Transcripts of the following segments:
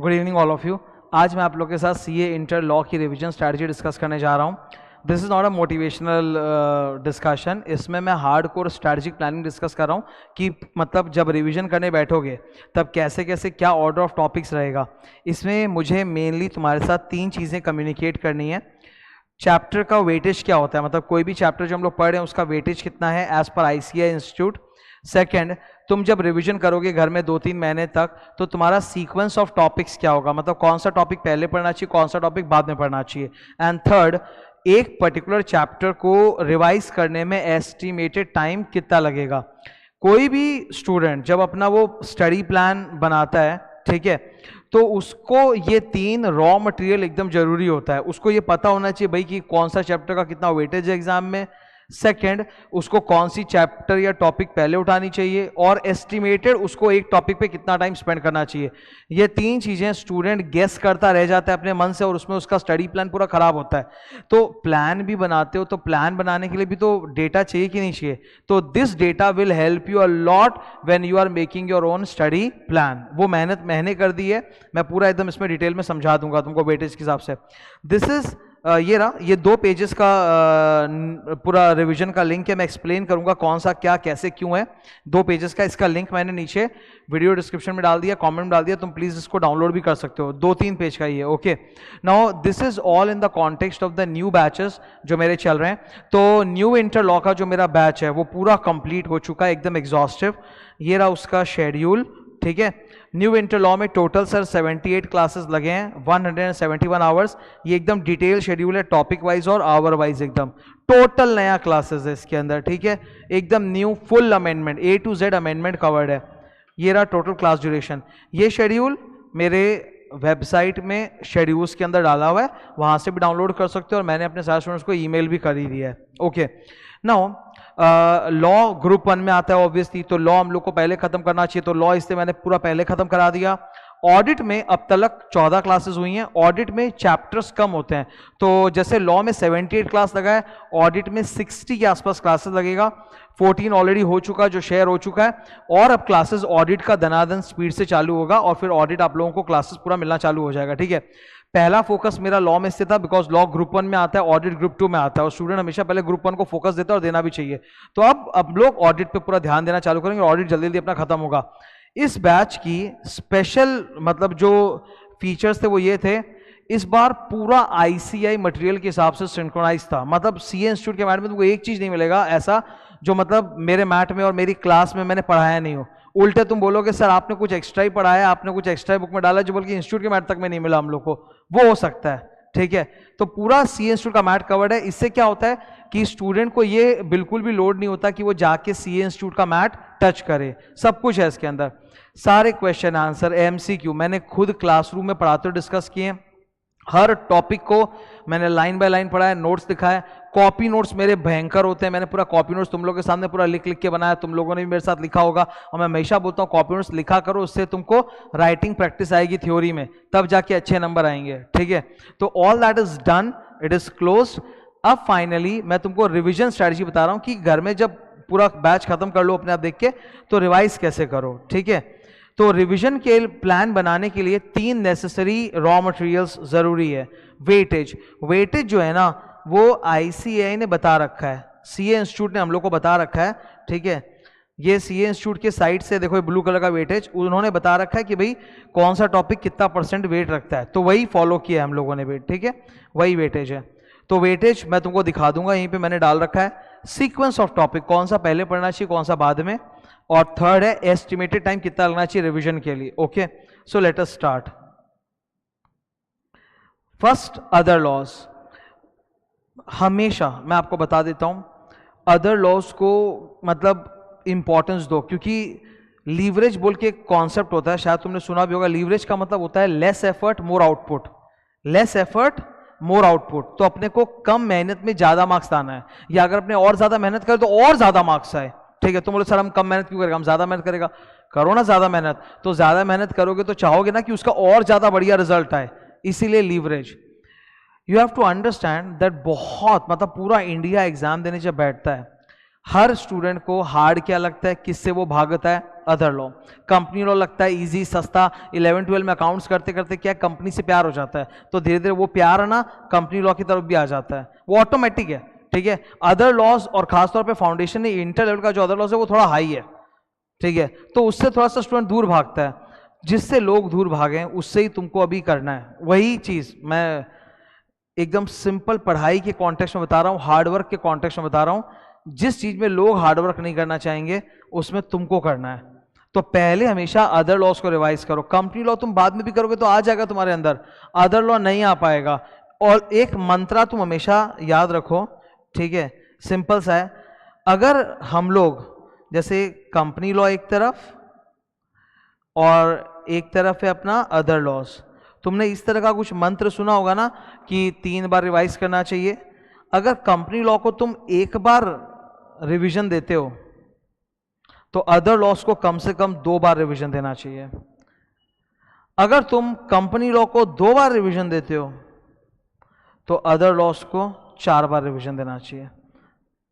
Good evening all of you. आज मैं आप लोग के साथ सीए इंटर लॉ की रिवीजन स्ट्रैटेजी डिस्कस करने जा रहा हूँ। This is not a motivational discussion. इसमें मैं hard core strategic planning discuss कर रहा हूँ कि मतलब जब रिवीजन करने बैठोगे तब कैसे कैसे क्या ऑर्डर ऑफ टॉपिक्स रहेगा। इसमें मुझे मेनली तुम्हारे साथ 3 चीज़ें कम्युनिकेट करनी है। चैप्टर का वेटेज क्या होता है, मतलब कोई भी चैप्टर जो हम लोग पढ़ रहे हैं उसका वेटेज कितना है as per ICAI institute. Second, तुम जब रिवीजन करोगे घर में 2-3 महीने तक तो तुम्हारा सीक्वेंस ऑफ टॉपिक्स क्या होगा, मतलब कौन सा टॉपिक पहले पढ़ना चाहिए, कौन सा टॉपिक बाद में पढ़ना चाहिए। एंड थर्ड, एक पर्टिकुलर चैप्टर को रिवाइज करने में एस्टिमेटेड टाइम कितना लगेगा। कोई भी स्टूडेंट जब अपना वो स्टडी प्लान बनाता है, ठीक है, तो उसको ये 3 रॉ मटेरियल एकदम जरूरी होता है। उसको ये पता होना चाहिए भाई कि कौन सा चैप्टर का कितना वेटेज है एग्जाम में। सेकंड, उसको कौन सी चैप्टर या टॉपिक पहले उठानी चाहिए, और एस्टिमेटेड उसको एक टॉपिक पे कितना टाइम स्पेंड करना चाहिए। ये 3 चीजें स्टूडेंट गेस करता रह जाता है अपने मन से और उसमें उसका स्टडी प्लान पूरा खराब होता है। तो प्लान भी बनाते हो तो प्लान बनाने के लिए भी तो डेटा चाहिए कि नहीं चाहिए। तो this data will help you a lot when you are making your own study plan. वो मेहनत मैंने कर दी है, मैं पूरा एकदम इसमें डिटेल में समझा दूंगा तुमको वेटेज के हिसाब से। दिस इज ये रहा, ये 2 पेजेस का पूरा रिवीजन का लिंक है। मैं एक्सप्लेन करूंगा कौन सा क्या कैसे क्यों है। 2 पेजेस का इसका लिंक मैंने नीचे वीडियो डिस्क्रिप्शन में डाल दिया, कमेंट में डाल दिया, तुम प्लीज इसको डाउनलोड भी कर सकते हो। 2-3 पेज का ये। Okay, now this is all in the context of the new batches जो मेरे चल रहे हैं। तो न्यू इंटर लॉ का जो मेरा बैच है वो पूरा कंप्लीट हो चुका है, एकदम एग्जॉस्टिव। ये रहा उसका शेड्यूल, ठीक है। न्यू इंटर लॉ में टोटल सर 78 क्लासेस लगे हैं, 171 आवर्स। ये एकदम डिटेल शेड्यूल है, टॉपिक वाइज और आवर वाइज, एकदम टोटल नया क्लासेस है इसके अंदर, ठीक है। एकदम new full amendment, A to Z amendment covered है। ये रहा टोटल क्लास ड्यूरेशन। ये शेड्यूल मेरे वेबसाइट में शेड्यूल्स के अंदर डाला हुआ है, वहां से भी डाउनलोड कर सकते हो, और मैंने अपने सारे स्टूडेंट्स को ईमेल भी कर ही दिया है। ओके, नाउ लॉ ग्रुप 1 में आता है ऑब्वियसली, तो लॉ हम लोग को पहले खत्म करना चाहिए, तो लॉ इससे मैंने पूरा पहले खत्म करा दिया। ऑडिट में अब तक 14 क्लासेस हुई हैं। ऑडिट में चैप्टर्स कम होते हैं, तो जैसे लॉ में 78 क्लास लगा है, ऑडिट में 60 के आसपास क्लासेस लगेगा। 14 ऑलरेडी हो चुका है जो शेयर हो चुका है, और अब क्लासेस ऑडिट का दनादन स्पीड से चालू होगा, और फिर ऑडिट आप लोगों को क्लासेस पूरा मिलना चालू हो जाएगा, ठीक है। पहला फोकस मेरा लॉ में से था, बिकॉज लॉ ग्रुप 1 में आता है, ऑडिट ग्रुप 2 में आता है, और स्टूडेंट हमेशा पहले ग्रुप 1 को फोकस देता है और देना भी चाहिए। तो अब लोग ऑडिट पे पूरा ध्यान देना चालू करेंगे, ऑडिट जल्दी जल्दी अपना खत्म होगा। इस बैच की स्पेशल मतलब जो फीचर्स थे वो ये थे, इस बार पूरा आईसीआई मटेरियल के हिसाब से सिंक्रोनाइज था। मतलब सीए इंस्टीट्यूट के मैट में तुमको एक चीज नहीं मिलेगा ऐसा जो मतलब मेरे मैट में और मेरी क्लास में मैंने पढ़ाया नहीं हो। उल्टे तुम बोलोगे सर आपने कुछ एक्स्ट्रा ही पढ़ाया, आपने कुछ एक्स्ट्रा बुक में डाला, जो बल्कि इंस्टीट्यूट के मैट तक में नहीं मिला हम लोग को, वो हो सकता है, ठीक है। तो पूरा सीए इंस्टीट्यूट का मैट कवर्ड है। इससे क्या होता है कि स्टूडेंट को ये बिल्कुल भी लोड नहीं होता कि वो जाके सीए इंस्टीट्यूट का मैट टच करे, सब कुछ है इसके अंदर। सारे क्वेश्चन आंसर, एमसीक्यू मैंने खुद क्लासरूम में पढ़ाते हुए डिस्कस किए। हर टॉपिक को मैंने लाइन बाय लाइन पढ़ा है, नोट्स दिखाया। कॉपी नोट्स मेरे भयंकर होते हैं, मैंने पूरा कॉपी नोट्स तुम लोगों के सामने पूरा लिख लिख के बनाया, तुम लोगों ने भी मेरे साथ लिखा होगा। और मैं हमेशा बोलता हूँ कॉपी नोट्स लिखा करो, उससे तुमको राइटिंग प्रैक्टिस आएगी थ्योरी में, तब जाके अच्छे नंबर आएंगे, ठीक है। तो all that is done, it is closed. अब फाइनली मैं तुमको रिविजन स्ट्रैटेजी बता रहा हूँ कि घर में जब पूरा बैच खत्म कर लो अपने आप देख के, तो रिवाइज कैसे करो, ठीक है। तो रिवीजन के प्लान बनाने के लिए 3 नेसेसरी रॉ मटेरियल्स जरूरी है। वेटेज जो है ना वो आईसीएआई ने बता रखा है, सीए इंस्टीट्यूट ने हम लोग को बता रखा है, ठीक है। ये सीए इंस्टीट्यूट के साइट से देखो, ब्लू कलर का वेटेज उन्होंने बता रखा है कि भाई कौन सा टॉपिक कितना % वेट रखता है, तो वही फॉलो किया है हम लोगों ने वेट, ठीक है, वही वेटेज है। तो वेटेज मैं तुमको दिखा दूंगा, यहीं पे मैंने डाल रखा है। सीक्वेंस ऑफ टॉपिक, कौन सा पहले पढ़ना चाहिए कौन सा बाद में, और थर्ड है एस्टिमेटेड टाइम कितना लगना चाहिए रिवीजन के लिए। Okay, so let us start. First, other laws. हमेशा मैं आपको बता देता हूं, अदर लॉज को मतलब इंपॉर्टेंस दो, क्योंकि लीवरेज बोल के एक कॉन्सेप्ट होता है, शायद तुमने सुना भी होगा। लीवरेज का मतलब होता है लेस एफर्ट मोर आउटपुट, लेस एफर्ट मोर आउटपुट। तो अपने को कम मेहनत में ज्यादा मार्क्स लाना है, या अगर अपने और ज्यादा मेहनत करें तो और ज्यादा मार्क्स आए, ठीक है। तुम बोले सर हम कम मेहनत क्यों करेगा, हम ज्यादा मेहनत करेगा, करो ना ज्यादा मेहनत। तो ज्यादा मेहनत करोगे तो चाहोगे ना कि उसका और ज्यादा बढ़िया रिजल्ट आए, इसीलिए leverage. You have to understand that बहुत मतलब पूरा इंडिया एग्जाम देने जब बैठता है, हर स्टूडेंट को हार्ड क्या लगता है, किससे वो भागता है, अदर लॉ। कंपनी लॉ लगता है इजी, सस्ता। 11-12 में अकाउंट्स करते करते क्या कंपनी से प्यार हो जाता है, तो धीरे धीरे वो प्यार है ना कंपनी लॉ की तरफ भी आ जाता है, वो ऑटोमेटिक है। ठीक है, अदर लॉज और खासतौर पे फाउंडेशन इंटर लेवल का जो अदर लॉज है वो थोड़ा हाई है। ठीक है, तो उससे थोड़ा सा स्टूडेंट दूर भागता है। जिससे लोग दूर भागें उससे ही तुमको अभी करना है। वही चीज मैं एकदम सिंपल पढ़ाई के कॉन्टेक्स्ट में बता रहा हूँ, हार्डवर्क के कॉन्टेक्स्ट में बता रहा हूँ। जिस चीज में लोग हार्डवर्क नहीं करना चाहेंगे उसमें तुमको करना है। तो पहले हमेशा अदर लॉज को रिवाइज करो। कंपनी लॉ तुम बाद में भी करोगे तो आ जाएगा तुम्हारे अंदर, अदर लॉ नहीं आ पाएगा। और एक मंत्रा तुम हमेशा याद रखो, ठीक है, सिंपल सा है। अगर हम लोग जैसे कंपनी लॉ एक तरफ और एक तरफ है अपना अदर लॉज, तुमने इस तरह का कुछ मंत्र सुना होगा ना कि 3 बार रिवाइज करना चाहिए। अगर कंपनी लॉ को तुम एक बार रिवीजन देते हो तो अदर लॉज को कम से कम 2 बार रिवीजन देना चाहिए। अगर तुम कंपनी लॉ को 2 बार रिवीजन देते हो तो अदर लॉज को 4 बार रिवीजन देना चाहिए।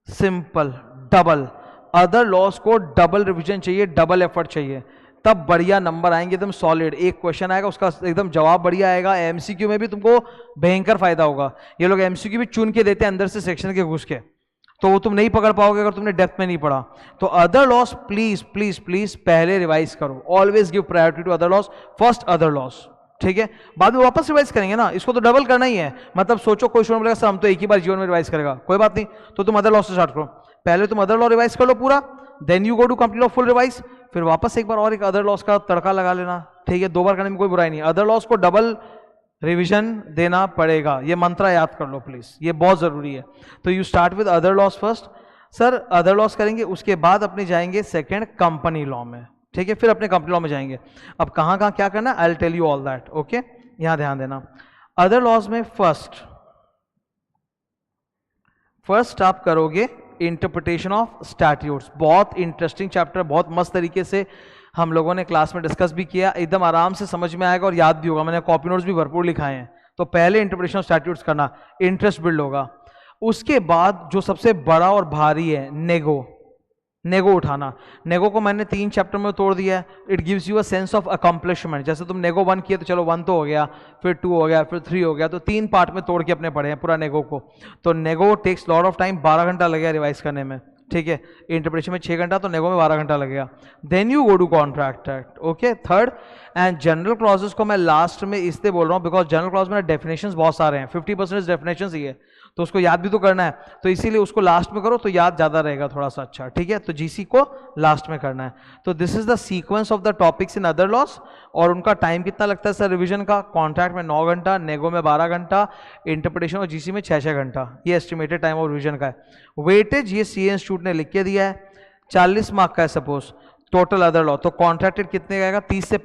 Simple, double. अदर लॉज को डबल रिवीजन चाहिए, डबल एफर्ट चाहिए, तब बढ़िया नंबर आएंगे एकदम सॉलिड। एक क्वेश्चन आएगा उसका एकदम जवाब बढ़िया आएगा। एमसीक्यू में भी तुमको भयंकर फायदा होगा। ये लोग एमसीक्यू भी चुन के देते हैं अंदर से सेक्शन के घुस के, तो वो तुम नहीं पकड़ पाओगे अगर तुमने डेप्थ में नहीं पढ़ा। तो other laws please please please पहले रिवाइज करो। Always give priority to other laws, first other laws. ठीक है, बाद में वापस रिवाइज करेंगे ना, इसको तो डबल करना ही है। मतलब सोचो कोई स्टूडेंट बोलेगा सर हम तो एक ही बार जीवन में रिवाइज करेगा, कोई बात नहीं, तो तुम अदर लॉस से स्टार्ट करो। पहले तुम अदर लॉ रिवाइज कर लो पूरा, then you go to complete law full revise, फिर वापस एक बार और एक अदर लॉस का तड़का लगा लेना। ठीक है, 2 बार करने में कोई बुराई नहीं। अदर लॉस को डबल रिवीजन देना पड़ेगा, ये मंत्र याद कर लो प्लीज, ये बहुत जरूरी है। तो you start with other laws first. Sir other laws करेंगे, उसके बाद अपने जाएंगे सेकंड कंपनी लॉ में। ठीक है, फिर अपने कंपनी लॉ में जाएंगे। अब कहाँ कहाँ क्या करना है, I will tell you all that. Okay, यहां ध्यान देना। अदर लॉस में फर्स्ट आप करोगे इंटरप्रिटेशन ऑफ स्टैट्यूट्स। बहुत इंटरेस्टिंग चैप्टर, बहुत मस्त तरीके से हम लोगों ने क्लास में डिस्कस भी किया, एकदम आराम से समझ में आएगा और याद भी होगा। मैंने कॉपी नोट्स भी भरपूर लिखाए हैं। तो पहले इंटरप्रिटेशन ऑफ स्टैट्यूट्स करना, इंटरेस्ट बिल्ड होगा। उसके बाद जो सबसे बड़ा और भारी है, नेगो उठाना। नेगो को मैंने 3 चैप्टर में तोड़ दिया है। It gives you a sense of accomplishment. जैसे तुम नेगो 1 किए तो चलो 1 तो हो गया, फिर 2 हो गया, फिर 3 हो गया, तो 3 पार्ट में तोड़ के अपने पढ़े हैं पूरा नेगो को। तो नेगो टेक्स लॉट ऑफ टाइम, 12 घंटा लगेगा रिवाइज करने में। ठीक है, इंटरप्रिटेशन में 6 घंटा, तो नेगो में 12 घंटा लगेगा। Then you go to contract act. Okay, third and general clauses को मैं लास्ट में इसलिए बोल रहा हूँ बिकॉज जनरल क्लॉज में डेफिनेशंस बहुत सारे हैं, 50% डेफिनेशंस ही है, तो उसको याद भी तो करना है, तो इसीलिए उसको लास्ट में करो तो याद ज्यादा रहेगा थोड़ा सा। अच्छा ठीक है, तो जीसी को लास्ट में करना है। तो this is the sequence of the topics in other laws. और उनका टाइम कितना लगता है सर रिवीजन का? कॉन्ट्रैक्ट में 9 घंटा, नेगो में 12 घंटा, इंटरप्रिटेशन और जीसी में 6-6 घंटा। ये एस्टिमेटेड टाइम ऑफ रिवीजन का है। वेटेज ये सीए इंस्टीट्यूट ने लिख के दिया है, 40 मार्क का है सपोज टोटल अदर लॉ, तो कॉन्ट्रैक्टेड कितने का आएगा? 30 से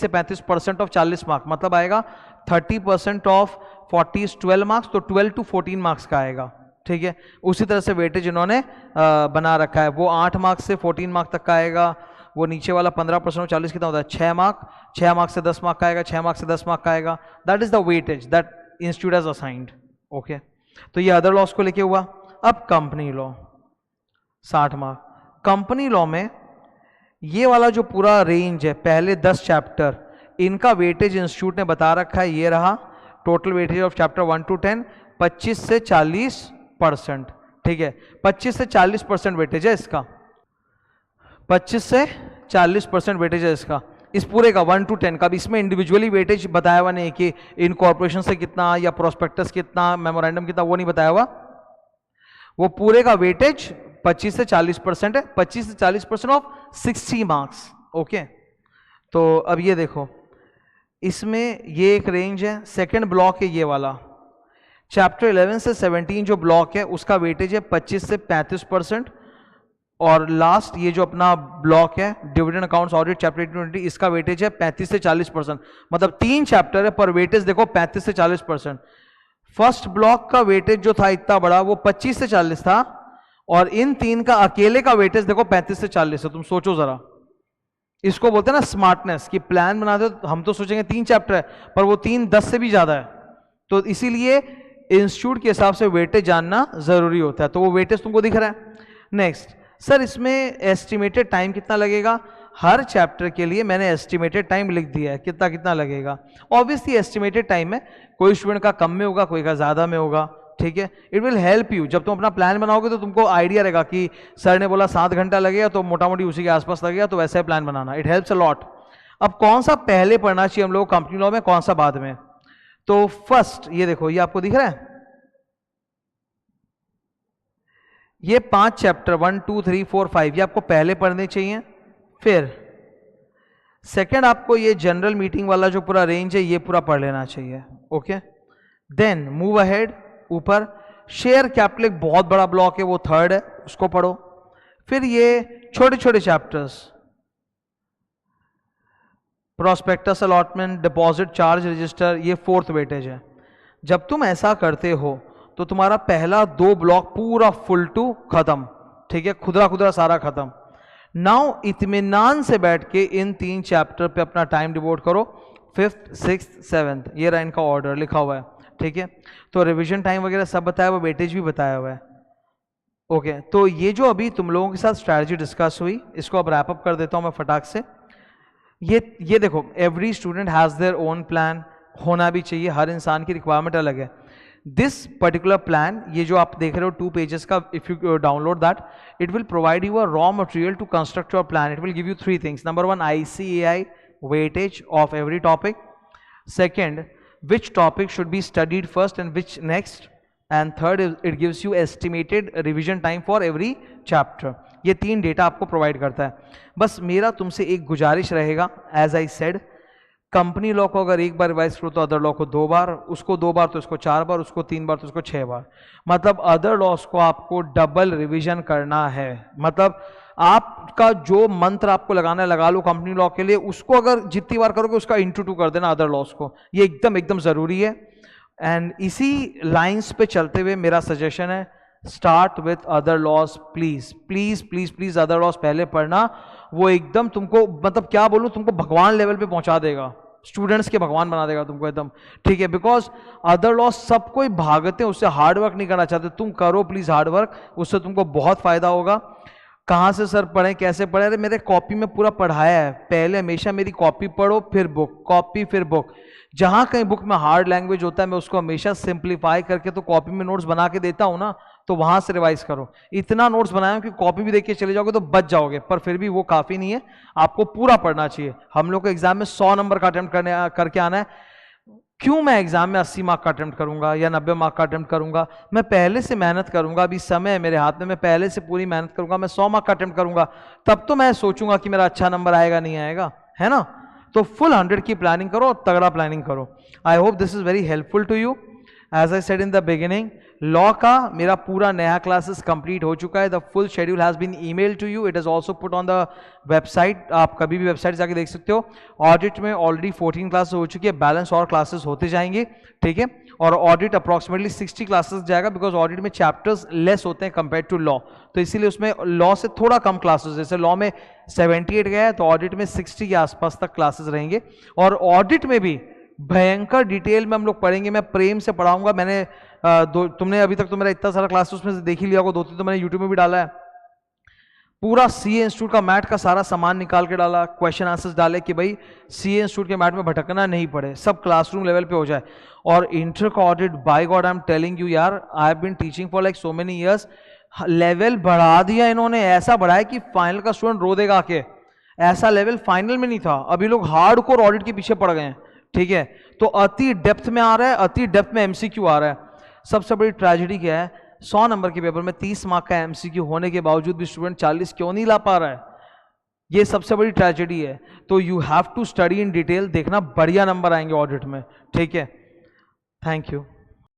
35% ऑफ 40 मार्क, मतलब आएगा 30% ऑफ 40 is 12 मार्क्स, तो 12 to 14 मार्क्स का आएगा। ठीक है, उसी तरह से वेटेज इन्होंने बना रखा है, वो 8 मार्क्स से 14 मार्क तक का आएगा। वो नीचे वाला 15% ऑफ 40 कितना होता है? 6 मार्क, 6 मार्क से 10 मार्क का आएगा, 6 मार्क से 10 मार्क का आएगा। That is the weightage that institute has assigned. Okay, तो ये अदर लॉस को लेके हुआ। अब company law 60 mark. Company law में ये वाला जो पूरा रेंज है, पहले 10 चैप्टर, इनका वेटेज इंस्टीट्यूट ने बता रखा है, ये रहा total weightage of chapter 1 to 10, 25 से 40%। ठीक है, 25 से 40% वेटेज है इसका, 25 से 40% वेटेज है इसका, इस पूरे का 1 to 10 का भी। इसमें इंडिविजुअली वेटेज बताया हुआ नहीं कि इनकॉर्पोरेशन से कितना या प्रोस्पेक्टस कितना, मेमोरेंडम कितना, वो नहीं बताया हुआ। वो पूरे का वेटेज 25 से 40% है, 25 से 40% ऑफ 60 मार्क्स। ओके, तो अब ये देखो, इसमें ये एक रेंज है। सेकंड ब्लॉक है ये वाला, चैप्टर 11 से 17 जो ब्लॉक है उसका वेटेज है 25 से 35%। और लास्ट ये जो अपना ब्लॉक है डिविडेंड अकाउंट्स ऑडिट चैप्टर 20, इसका वेटेज है 35 से 40%। मतलब 3 चैप्टर है पर वेटेज देखो 35 से 40%। फर्स्ट ब्लॉक का वेटेज जो था इतना बड़ा, वो 25 से 40 था, और इन 3 का अकेले का वेटेज देखो 35 से 40 है। तुम सोचो जरा, इसको बोलते हैं ना स्मार्टनेस, कि प्लान बनाते हो हम तो सोचेंगे 3 चैप्टर है पर वो 3 10 से भी ज्यादा है। तो इसीलिए इंस्टीट्यूट के हिसाब से वेटेज जानना जरूरी होता है। तो वो वेटेज तुमको दिख रहा है। नेक्स्ट सर इसमें एस्टिमेटेड टाइम कितना लगेगा? हर चैप्टर के लिए मैंने एस्टिमेटेड टाइम लिख दिया है, कितना कितना लगेगा। ऑब्वियसली एस्टिमेटेड टाइम है, कोई स्टूडेंट का कम में होगा, कोई का ज़्यादा में होगा, ठीक है। इट विल हेल्प यू, जब तुम अपना प्लान बनाओगे तो तुमको आइडिया रहेगा कि सर ने बोला 7 घंटा लगेगा तो मोटा मोटी उसी के आसपास लगेगा, तो वैसा plan banana. It helps a lot. अब कौन सा पहले पढ़ना चाहिए हम लोग कंपनी लॉ में, कौन सा बाद में? तो फर्स्ट ये देखो, ये आपको दिख रहा है, ये 5 चैप्टर 1 2 3 4 5 ये आपको पहले पढ़ने चाहिए। फिर सेकंड आपको ये जनरल मीटिंग वाला जो पूरा रेंज है ये पूरा पढ़ लेना चाहिए, ओके। देन मूव अहेड, ऊपर शेयर कैपिटल एक बहुत बड़ा ब्लॉक है, वो थर्ड है, उसको पढ़ो। फिर ये छोटे छोटे chapters, prospectus, allotment, deposit, charge register, ये फोर्थ वेटेज है। जब तुम ऐसा करते हो तो तुम्हारा पहला 2 ब्लॉक पूरा फुल टू खत्म, ठीक है, खुदरा खुदरा सारा खत्म। नाउ इत्मीनान से बैठ के इन 3 चैप्टर पे अपना टाइम डिवोट करो, 5th 6th 7th, ये रहा इनका ऑर्डर लिखा हुआ है, ठीक है। तो रिवीजन टाइम वगैरह सब बताया हुआ, वेटेज भी बताया हुआ है, ओके। तो ये जो अभी तुम लोगों के साथ स्ट्रैटेजी डिस्कस हुई, इसको अब रैप अप कर देता हूं मैं फटाक से। ये देखो, every student has their own plan, होना भी चाहिए, हर इंसान की रिक्वायरमेंट अलग है। दिस पर्टिकुलर प्लान, ये जो आप देख रहे हो 2 पेजेस का, if you download that, it will provide you a raw material to construct your plan. It will give you 3 things. Number 1, ICAI weightage of every topic. Second, which topic should be studied first and which next. And third, it gives you estimated revision time for every chapter. ये 3 data आपको provide करता है। बस मेरा तुमसे एक गुजारिश रहेगा, as I said, company law को अगर एक बार रिवाइज करो तो अदर लॉ को 2 बार, उसको 2 बार तो इसको 4 बार, उसको 3 बार तो उसको 6 बार। मतलब अदर लॉस को आपको डबल रिवीजन करना है। मतलब आपका जो मंत्र आपको लगाना है लगा लो कंपनी लॉ के लिए, उसको अगर जितनी बार करोगे उसका इंटू 2 कर देना अदर लॉस को। ये एकदम ज़रूरी है। एंड इसी लाइंस पे चलते हुए मेरा सजेशन है, start with other laws, please please please please other laws पहले पढ़ना। वो एकदम तुमको, मतलब क्या बोलूं, तुमको भगवान लेवल पे पहुंचा देगा, स्टूडेंट्स के भगवान बना देगा तुमको एकदम, ठीक है। बिकॉज अदर लॉस सब कोई भागते हैं उससे, हार्ड वर्क नहीं करना चाहते। तुम करो प्लीज हार्ड वर्क, उससे तुमको बहुत फायदा होगा। कहाँ से सर पढ़ें, कैसे पढ़ें? अरे मेरे कॉपी में पूरा पढ़ाया है। पहले हमेशा मेरी कॉपी पढ़ो, फिर बुक, कॉपी फिर बुक। जहाँ कहीं बुक में हार्ड लैंग्वेज होता है मैं उसको हमेशा सिंप्लीफाई करके तो कॉपी में नोट्स बना के देता हूँ ना, तो वहां से रिवाइज करो। इतना नोट्स बनाया कि कॉपी भी देख के चले जाओगे तो बच जाओगे, पर फिर भी वो काफी नहीं है, आपको पूरा पढ़ना चाहिए। हम लोग को एग्जाम में 100 नंबर का अटेम्प्ट करके आना है। क्यों मैं एग्जाम में 80 मार्क का अटेम्प्ट करूंगा या 90 मार्क का अटेम्प्ट करूंगा? मैं पहले से मेहनत करूंगा, अभी समय है मेरे हाथ में, मैं पहले से पूरी मेहनत करूंगा। मैं 100 मार्क का अटेम्प्ट करूंगा, तब तो मैं सोचूंगा कि मेरा अच्छा नंबर आएगा नहीं आएगा, है ना। तो फुल 100 की प्लानिंग करो, तगड़ा प्लानिंग करो। I hope this is very helpful to you. As I said in the beginning, law का मेरा पूरा नया क्लासेस कंप्लीट हो चुका है। The full schedule has been email to you, it is also put on the website, आप कभी भी वेबसाइट जाके देख सकते हो। ऑडिट में ऑलरेडी 14 क्लासेस हो चुकी है, बैलेंस और क्लासेस होते जाएंगे, ठीक है। और ऑडिट अप्रॉक्सीमेटली 60 क्लासेस जाएगा, बिकॉज ऑडिट में चैप्टर्स लेस होते हैं कंपेयर टू लॉ, तो इसीलिए उसमें लॉ से थोड़ा कम क्लासेस, जैसे लॉ में 78 गया है तो ऑडिट में 60 के आसपास तक क्लासेस रहेंगे। और ऑडिट में भी भयंकर डिटेल में हम लोग पढ़ेंगे, मैं प्रेम से पढ़ाऊंगा। मैंने तुमने अभी तक तो मेरा इतना सारा क्लास उसमें से देख ही लिया होगा, 2-3 तो मैंने यूट्यूब में भी डाला है। पूरा सीए इंस्टीट्यूट का मैट का सारा सामान निकाल के डाला, क्वेश्चन आंसर्स डाले कि भाई सीए इंस्टीट्यूट के मैट में भटकना नहीं पड़े, सब क्लासरूम लेवल पे हो जाए। और इंटर का audit, by God I am telling you यार, I have been teaching for like so many years, level बढ़ा दिया इन्होंने, ऐसा बढ़ाया कि फाइनल का स्टूडेंट रो देगा आके। ऐसा लेवल फाइनल में नहीं था, अभी लोग हार्ड कोर ऑडिट के पीछे पड़ गए हैं, ठीक है। तो अति डेप्थ में आ रहा है, अति डेप्थ में एमसीक्यू आ रहा है। सबसे बड़ी ट्रेजेडी क्या है, 100 नंबर के पेपर में 30 मार्क का एमसीक्यू होने के बावजूद भी स्टूडेंट 40 क्यों नहीं ला पा रहा है? ये सबसे बड़ी ट्रेजेडी है। तो you have to study in detail, देखना बढ़िया नंबर आएंगे ऑडिट में, ठीक है। Thank you.